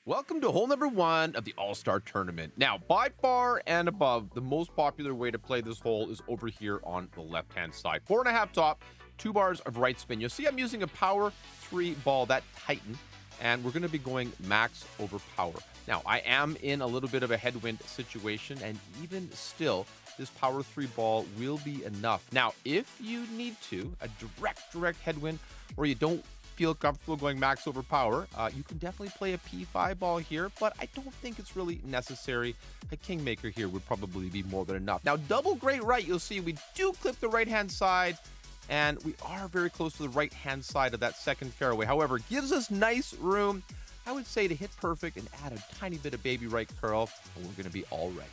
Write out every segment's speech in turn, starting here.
Welcome to hole number 1 of the All-Star Tournament. Now, by far and above, the most popular way to play this hole is over here on the left-hand side. 4.5 top, 2 bars of right spin. You'll see I'm using a power 3 ball, that Titan, and we're going to be going max over power. Now, I am in a little bit of a headwind situation, and even still, this power 3 ball will be enough. Now, if you need to, a direct headwind, or you don't feel comfortable going max over power, you can definitely play a P5 ball here, but I don't think it's really necessary. A Kingmaker here would probably be more than enough. Now, double great right, you'll see we do clip the right-hand side, and we are very close to the right-hand side of that second fairway. However, it gives us nice room, I would say, to hit perfect and add a tiny bit of baby right curl, and we're going to be all right.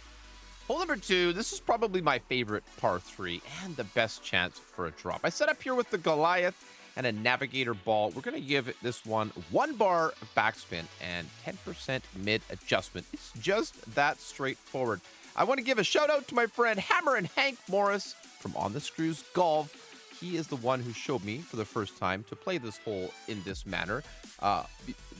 Hole number 2, this is probably my favorite par 3 and the best chance for a drop. I set up here with the Goliath and a Navigator ball. We're going to give this one 1 bar of backspin and 10% mid adjustment. It's just that straightforward. I want to give a shout out to my friend Hammer and Hank Morris from On the Screws Golf. He is the one who showed me for the first time to play this hole in this manner.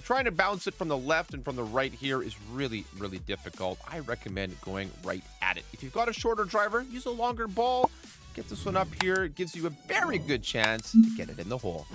Trying to bounce it from the left and from the right here is really difficult. I recommend going right at it. If you've got a shorter driver, use a longer ball. Get this one up here. It gives you a very good chance to get it in the hole.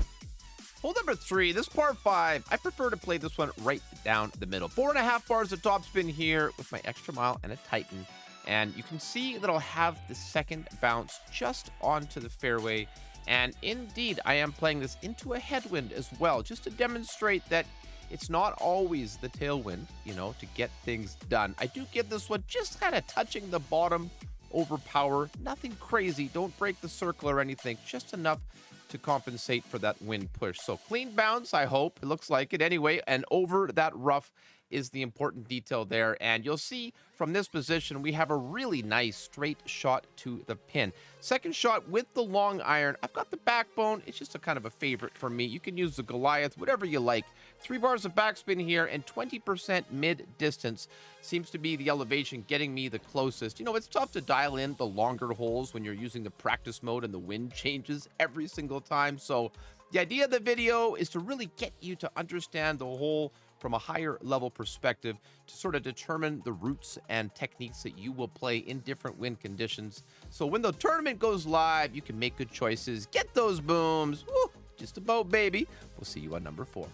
Hole number 3, this par 5, I prefer to play this one right down the middle. 4.5 bars of topspin here with my extra mile and a Titan. And you can see that I'll have the second bounce just onto the fairway. And indeed, I am playing this into a headwind as well, just to demonstrate that it's not always the tailwind, to get things done. I do get this one just kind of touching the bottom over power. Nothing crazy. Don't break the circle or anything. Just enough to compensate for that wind push. So clean bounce, I hope. It looks like it anyway. And over that rough is the important detail there. And you'll see from this position, we have a really nice straight shot to the pin. Second shot with the long iron. I've got the backbone. It's just a kind of a favorite for me. You can use the Goliath, whatever you like. 3 bars of backspin here and 20% mid distance seems to be the elevation getting me the closest. It's tough to dial in the longer holes when you're using the practice mode and the wind changes every single time. So the idea of the video is to really get you to understand the hole from a higher level perspective, to sort of determine the routes and techniques that you will play in different wind conditions. So when the tournament goes live, you can make good choices, get those booms. Woo, just about, baby. We'll see you on number 4.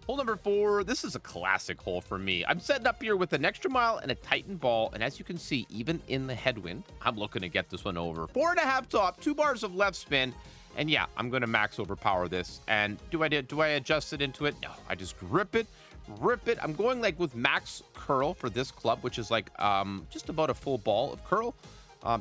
Hole number 4, this is a classic hole for me. I'm setting up here with an extra mile and a Titan ball, and as you can see, even in the headwind, I'm looking to get this one over. 4.5 top, 2 bars of left spin, and yeah, I'm going to max overpower this. And do I adjust it into it? No, I just grip it. I'm going like with max curl for this club, which is like just about a full ball of curl.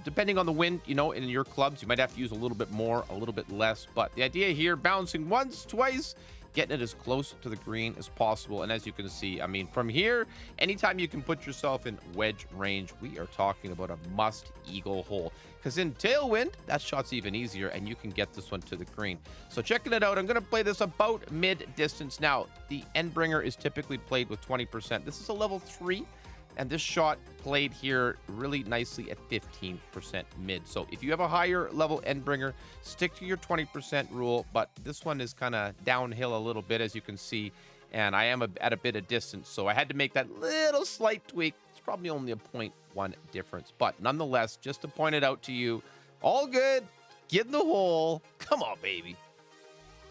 Depending on the wind, in your clubs, you might have to use a little bit more, a little bit less. But the idea here, bouncing once, twice, getting it as close to the green as possible. And as you can see, from here, anytime you can put yourself in wedge range, we are talking about a must eagle hole. Because in tailwind, that shot's even easier, and you can get this one to the green. So checking it out, I'm going to play this about mid-distance. Now, the Endbringer is typically played with 20%. This is a level 3, and this shot played here really nicely at 15% mid. So if you have a higher level Endbringer, stick to your 20% rule, but this one is kind of downhill a little bit, as you can see, and I am at a bit of distance, so I had to make that little slight tweak. It's probably only a 0.1 difference, but nonetheless, just to point it out to you, all good, get in the hole, come on, baby.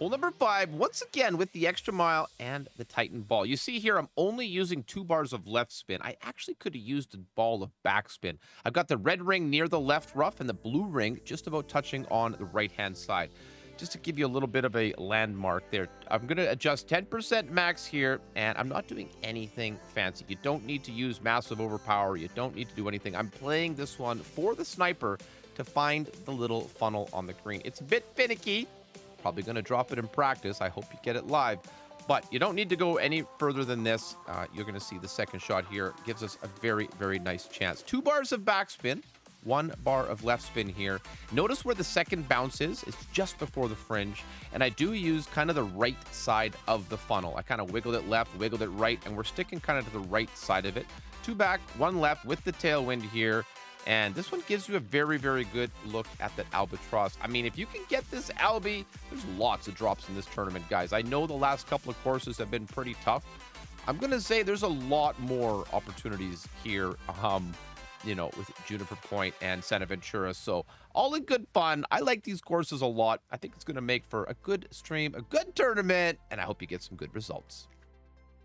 Hole number 5, once again with the extra mile and the Titan ball. You see here, I'm only using 2 bars of left spin. I actually could have used a ball of backspin. I've got the red ring near the left rough and the blue ring just about touching on the right-hand side. Just to give you a little bit of a landmark there. I'm going to adjust 10% max here, and I'm not doing anything fancy. You don't need to use massive overpower. You don't need to do anything. I'm playing this one for the sniper to find the little funnel on the green. It's a bit finicky. Probably going to drop it in practice. I hope you get it live. But you don't need to go any further than this. You're going to see the second shot here gives us a very nice chance. 2 bars of backspin. 1 bar of left spin here. Notice where the second bounce is. It's just before the fringe. And I do use kind of the right side of the funnel. I kind of wiggled it left, wiggled it right, and we're sticking kind of to the right side of it. 2 back, 1 left with the tailwind here. And this one gives you a very good look at that albatross. If you can get this Albie, there's lots of drops in this tournament, guys. I know the last couple of courses have been pretty tough. I'm going to say there's a lot more opportunities here, with Juniper Point and Santa Ventura. So all in good fun. I like these courses a lot. I think it's going to make for a good stream, a good tournament, and I hope you get some good results.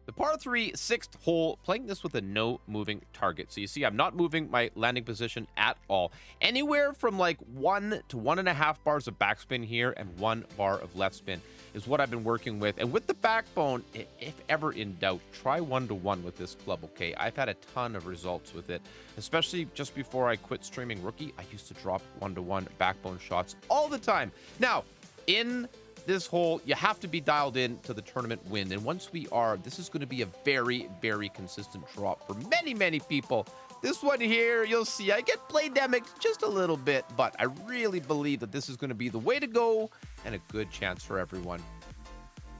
The par 3 sixth hole, playing this with a no moving target. So you see, I'm not moving my landing position at all. Anywhere from like 1 to 1.5 bars of backspin here and 1 bar of left spin is what I've been working with. And with the backbone, if ever in doubt, try 1-to-1 with this club, okay? I've had a ton of results with it, especially just before I quit streaming Rookie. I used to drop 1-to-1 backbone shots all the time. Now, in this hole, you have to be dialed in to the tournament win. And once we are, this is going to be a very, very consistent drop for many, many people. This one here, you'll see I get play demicked just a little bit, but I really believe that this is going to be the way to go and a good chance for everyone.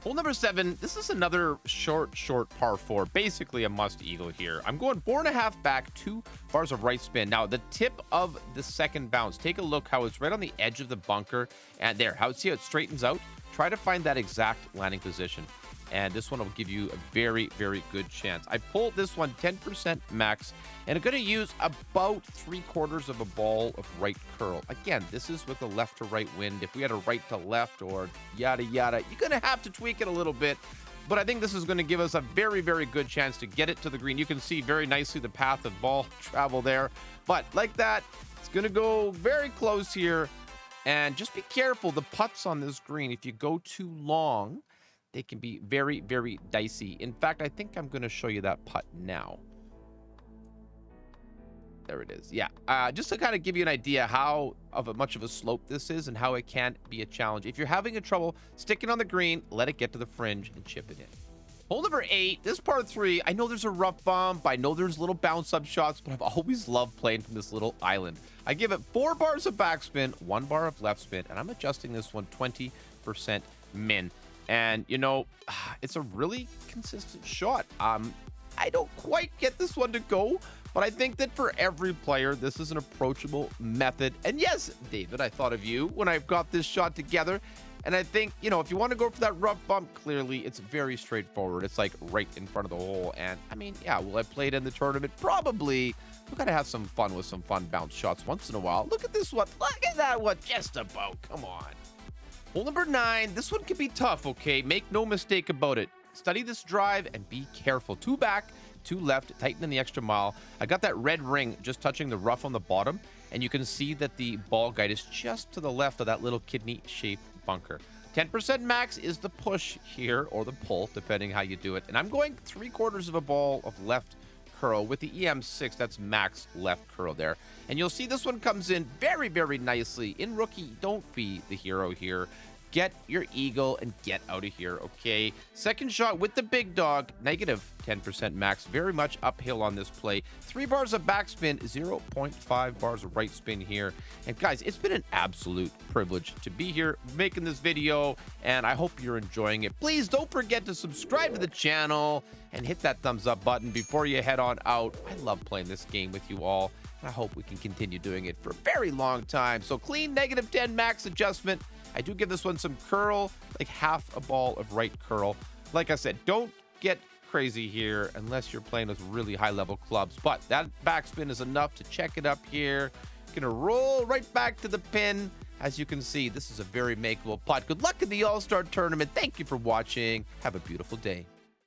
Hole number 7, this is another short par 4, basically a must eagle here. I'm going 4.5 back, 2 bars of right spin. Now, the tip of the second bounce, take a look how it's right on the edge of the bunker, and there, see how it straightens out? Try to find that exact landing position, and this one will give you a very, very good chance. I pulled this one 10% max, and I'm going to use about 3/4 of a ball of right curl. Again, this is with a left to right wind. If we had a right to left or yada yada, you're going to have to tweak it a little bit, but I think this is going to give us a very, very good chance to get it to the green. You can see very nicely the path of ball travel there, but like that, it's going to go very close here. And just be careful, the putts on this green, if you go too long, they can be very, very dicey. In fact, I think I'm going to show you that putt now. There it is. Yeah, just to kind of give you an idea how much of a slope this is and how it can be a challenge. If you're having a trouble sticking on the green, let it get to the fringe and chip it in. Hole number 8, this par 3, I know there's a rough bump, I know there's little bounce up shots, but I've always loved playing from this little island. I give it 4 bars of backspin, 1 bar of left spin, and I'm adjusting this one 20% min. And, it's a really consistent shot. I don't quite get this one to go, but I think that for every player, this is an approachable method. And yes, David, I thought of you when I got this shot together. And I think, if you want to go for that rough bump, clearly it's very straightforward. It's like right in front of the hole. And I mean, yeah, will I play it in the tournament? Probably. We've got to have some fun with some fun bounce shots once in a while. Look at this one. Look at that one. Just about. Come on. Hole number 9. This one can be tough, okay? Make no mistake about it. Study this drive and be careful. 2 back, 2 left, tighten in the extra mile. I got that red ring just touching the rough on the bottom. And you can see that the ball guide is just to the left of that little kidney-shaped bunker. 10% max is the push here, or the pull, depending how you do it. And I'm going 3/4 of a ball of left curl with the EM6. That's max left curl there. And you'll see this one comes in very, very nicely. In Rookie, don't be the hero here. Get your eagle and get out of here, okay? Second shot with the big dog, negative 10% max, very much uphill on this play. 3 bars of backspin, 0.5 bars of right spin here. And guys, it's been an absolute privilege to be here making this video, and I hope you're enjoying it. Please don't forget to subscribe to the channel and hit that thumbs up button before you head on out. I love playing this game with you all, and I hope we can continue doing it for a very long time. So clean negative 10 max adjustment. I do give this one some curl, like half a ball of right curl. Like I said, don't get crazy here unless you're playing with really high level clubs, but that backspin is enough to check it up here. Gonna roll right back to the pin. As you can see, this is a very makeable putt. Good luck in the All-Star Tournament. Thank you for watching. Have a beautiful day.